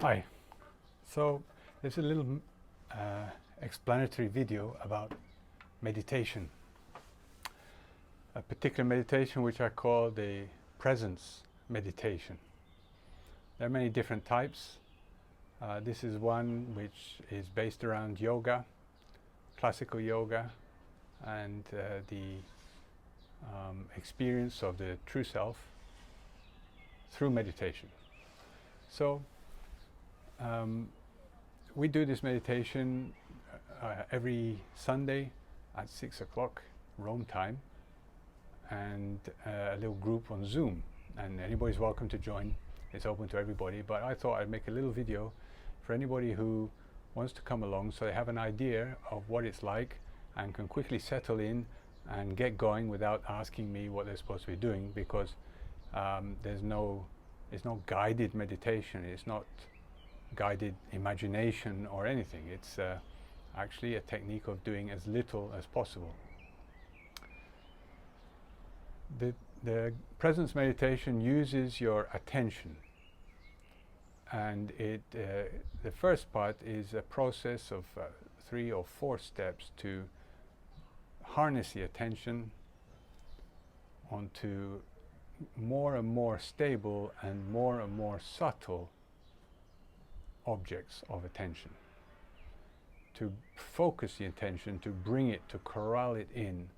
Hi. So there's a little explanatory video about meditation. A particular meditation which I call the presence meditation. There are many different types. This is one which is based around yoga, classical yoga, and the experience of the true self through meditation. So we do this meditation every Sunday at 6 o'clock Rome time, and a little group on Zoom, and anybody's welcome to join. It's open to everybody, but I thought I'd make a little video for anybody who wants to come along so they have an idea of what it's like and can quickly settle in and get going without asking me what they're supposed to be doing, because it's no guided meditation, it's not guided imagination or anything. It's actually a technique of doing as little as possible. The presence meditation uses your attention, and the first part is a process of 3 or 4 steps to harness the attention onto more and more stable and more subtle objects of attention, to focus the attention, to bring it, to corral it in,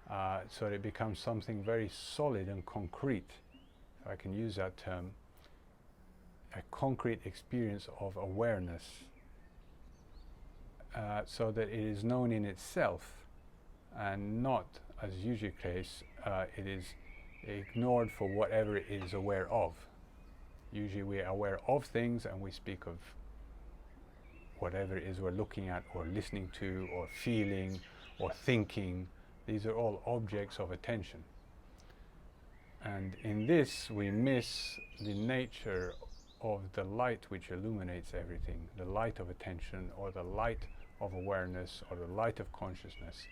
so that it becomes something very solid and concrete, if I can use that term, a concrete experience of awareness, so that it is known in itself and not, as usually the case, it is ignored for whatever it is aware of. Usually we are aware of things and we speak of whatever it is we're looking at or listening to or feeling or thinking. These are all objects of attention. And in this we miss the nature of the light which illuminates everything, the light of attention or the light of awareness or the light of consciousness,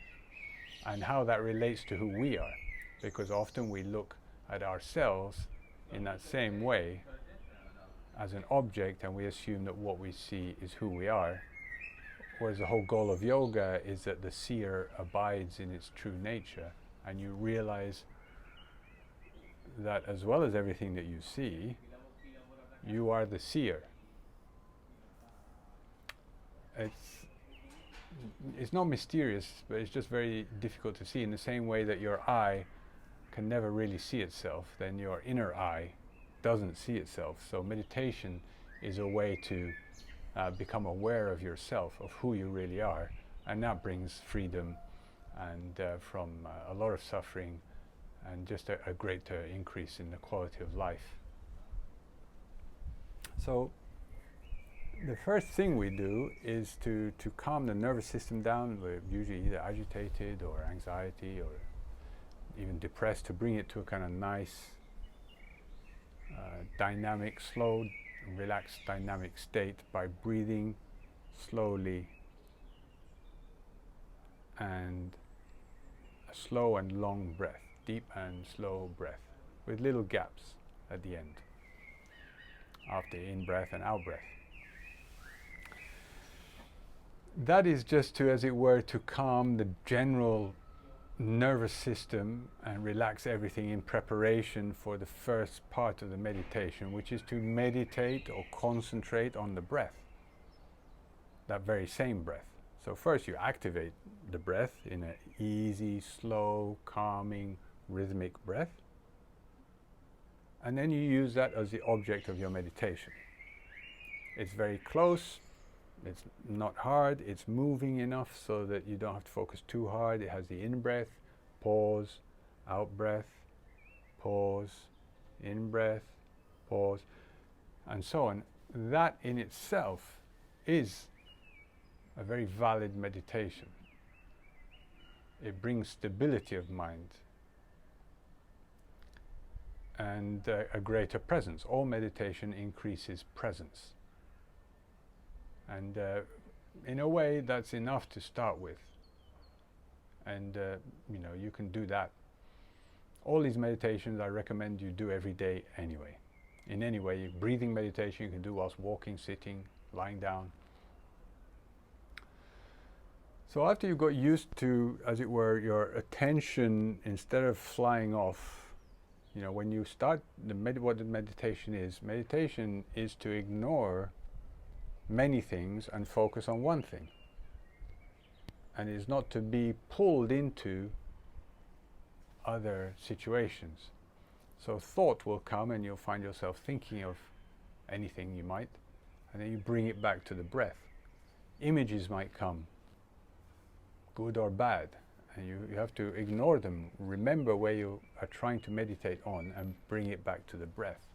and how that relates to who we are. Because often we look at ourselves in that same way as an object, and we assume that what we see is who we are, whereas the whole goal of yoga is that the seer abides in its true nature, and you realize that as well as everything that you see, you are the seer. It's not mysterious, but it's just very difficult to see. In the same way that your eye can never really see itself, then your inner eye doesn't see itself. So meditation is a way to become aware of yourself, of who you really are, and that brings freedom and from a lot of suffering and just a great increase in the quality of life. So the first thing we do is to calm the nervous system down. We're usually either agitated or anxiety or even depressed, to bring it to a kind of nice dynamic, slow, relaxed dynamic state by breathing slowly, and a slow and long breath, deep and slow breath, with little gaps at the end, after in-breath and out-breath. That is just to, as it were, to calm the general nervous system and relax everything in preparation for the first part of the meditation, which is to meditate or concentrate on the breath, that very same breath. So first you activate the breath in an easy, slow, calming, rhythmic breath, and then you use that as the object of your meditation. It's very close, it's not hard, it's moving enough so that you don't have to focus too hard. It has the in-breath, pause, out-breath, pause, in-breath, pause, and so on. That in itself is a very valid meditation. It brings stability of mind and a greater presence. All meditation increases presence. And in a way, that's enough to start with. And you can do that. All these meditations I recommend you do every day anyway. in any way. Breathing meditation you can do whilst walking, sitting, lying down. So after you've got used to, as it were, your attention, instead of flying off, when you start what the meditation is to ignore many things and focus on one thing. And is not to be pulled into other situations. So thought will come and you'll find yourself thinking of anything you might, and then you bring it back to the breath. Images might come, good or bad, and you have to ignore them. Remember where you are trying to meditate on and bring it back to the breath.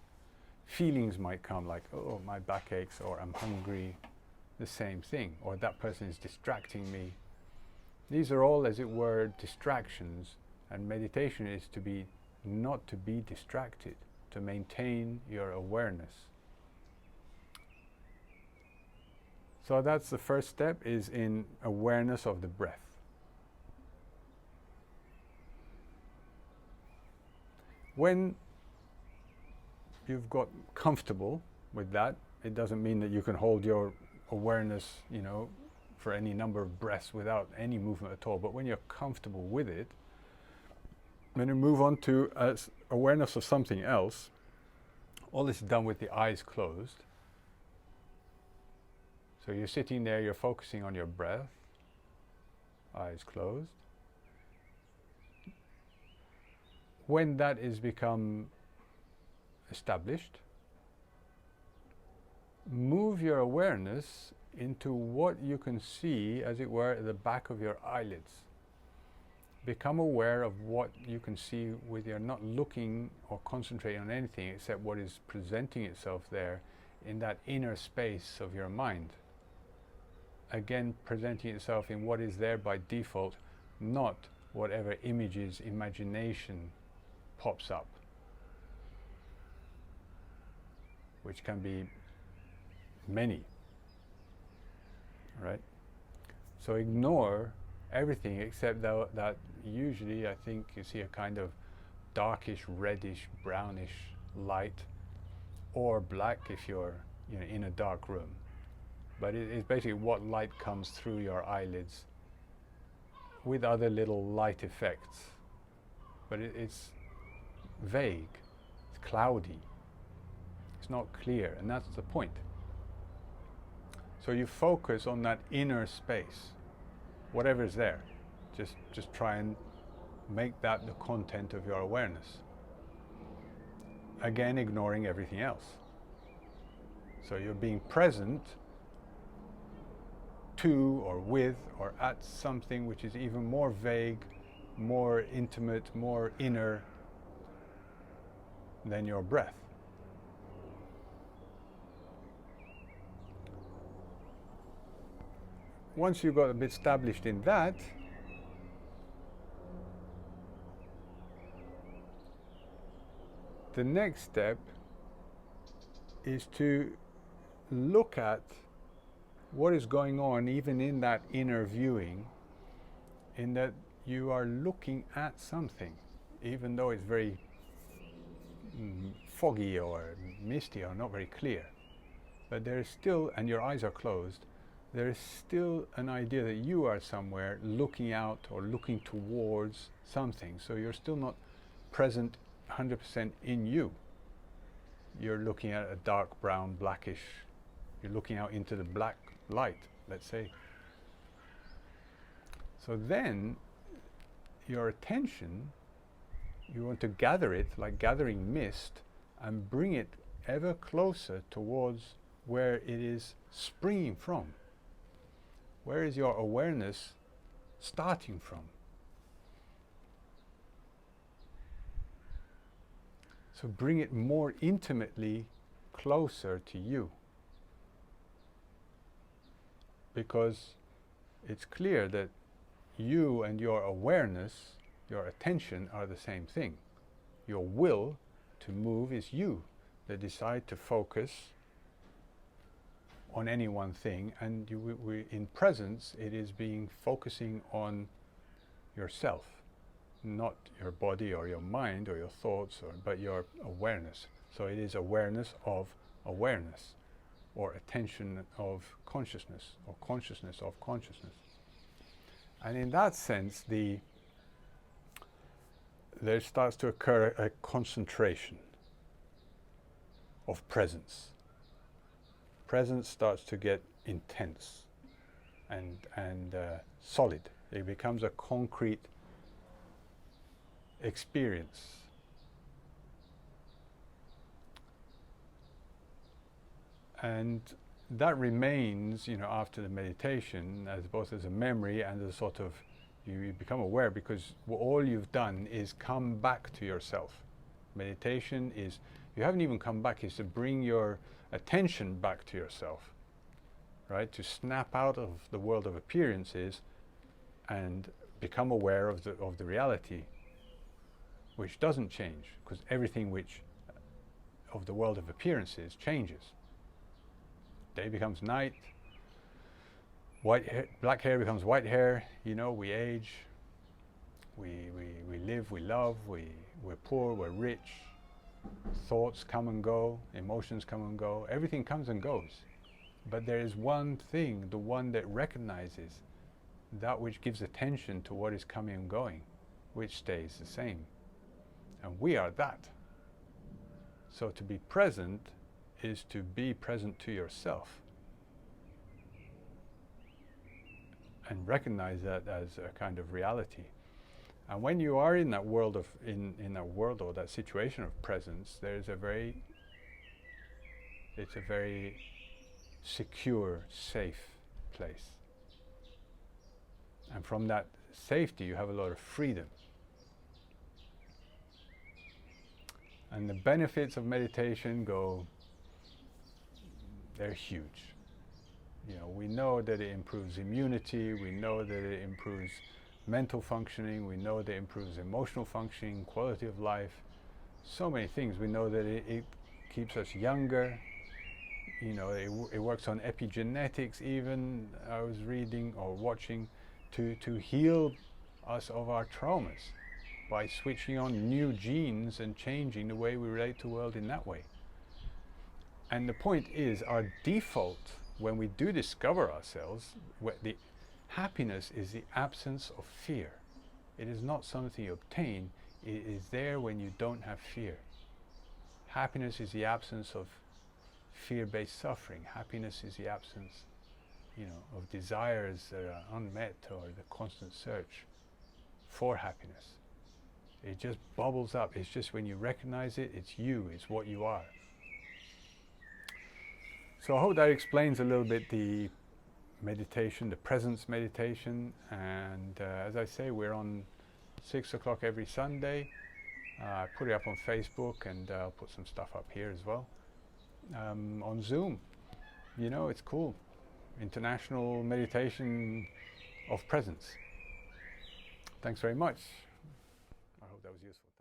Feelings might come like, oh, my back aches, or I'm hungry, the same thing, or that person is distracting me. These are all, as it were, distractions, and meditation is to be not to be distracted, to maintain your awareness. So that's the first step, is in awareness of the breath. When you've got comfortable with that, it doesn't mean that you can hold your awareness, for any number of breaths without any movement at all. But when you're comfortable with it, then you move on to awareness of something else. All this is done with the eyes closed. So you're sitting there, you're focusing on your breath, eyes closed. When that is become established, move your awareness into what you can see, as it were, at the back of your eyelids. Become aware of what you can see with your not looking or concentrating on anything except what is presenting itself there in that inner space of your mind. Again, presenting itself in what is there by default, not whatever images, imagination pops up, which can be many, right? So ignore everything except that usually I think you see a kind of darkish, reddish, brownish light, or black if you're in a dark room. But it's basically what light comes through your eyelids with other little light effects. But it's vague, it's cloudy, it's not clear, and that's the point. So you focus on that inner space, whatever is there. Just try and make that the content of your awareness. Again, ignoring everything else. So you're being present to or with or at something which is even more vague, more intimate, more inner than your breath. Once you've got a bit established in that, the next step is to look at what is going on even in that inner viewing, in that you are looking at something, even though it's very foggy or misty or not very clear. But there is still, and your eyes are closed, there is still an idea that you are somewhere looking out or looking towards something. So you're still not present 100% in you. You're looking at a dark brown, blackish, you're looking out into the black light, let's say. So then your attention, you want to gather it like gathering mist and bring it ever closer towards where it is springing from. Where is your awareness starting from? So bring it more intimately closer to you. Because it's clear that you and your awareness, your attention, are the same thing. Your will to move is you that decide to focus on any one thing, and in presence it is focusing on yourself, not your body or your mind or your thoughts, but your awareness. So it is awareness of awareness, or attention of consciousness, or consciousness of consciousness. And in that sense, there starts to occur a concentration of presence. Presence starts to get intense and solid. It becomes a concrete experience. And that remains, after the meditation, as both as a memory and as a sort of, you become aware, because all you've done is come back to yourself. Meditation is, you haven't even come back, is to bring your attention back to yourself, right? To snap out of the world of appearances and become aware of the reality, which doesn't change, because everything which of the world of appearances changes. Day becomes night, black hair becomes white hair, we age, we live, we love, we're poor, we're rich, thoughts come and go, emotions come and go, everything comes and goes. But there is one thing, the one that recognizes, that which gives attention to what is coming and going, which stays the same. And we are that. So to be present is to be present to yourself and recognize that as a kind of reality. And when you are in that world of or that situation of presence, it's a very secure, safe place. And from that safety you have a lot of freedom. And the benefits of meditation they're huge. We know that it improves immunity, we know that it improves mental functioning, we know that it improves emotional functioning, quality of life, so many things. We know that it keeps us younger, it works on epigenetics even, I was reading or watching, to heal us of our traumas by switching on new genes and changing the way we relate to the world in that way. And the point is, our default, when we do discover ourselves, the happiness is the absence of fear. It is not something you obtain, it is there when you don't have fear. Happiness is the absence of fear-based suffering. Happiness is the absence, of desires that are unmet, or the constant search for happiness. It just bubbles up. It's just when you recognize it, it's you, it's what you are. So I hope that explains a little bit the meditation, the presence meditation. And as I say, we're on 6 o'clock every Sunday. I put it up on Facebook, and I'll put some stuff up here as well. On Zoom, it's cool. International meditation of presence. Thanks very much. I hope that was useful.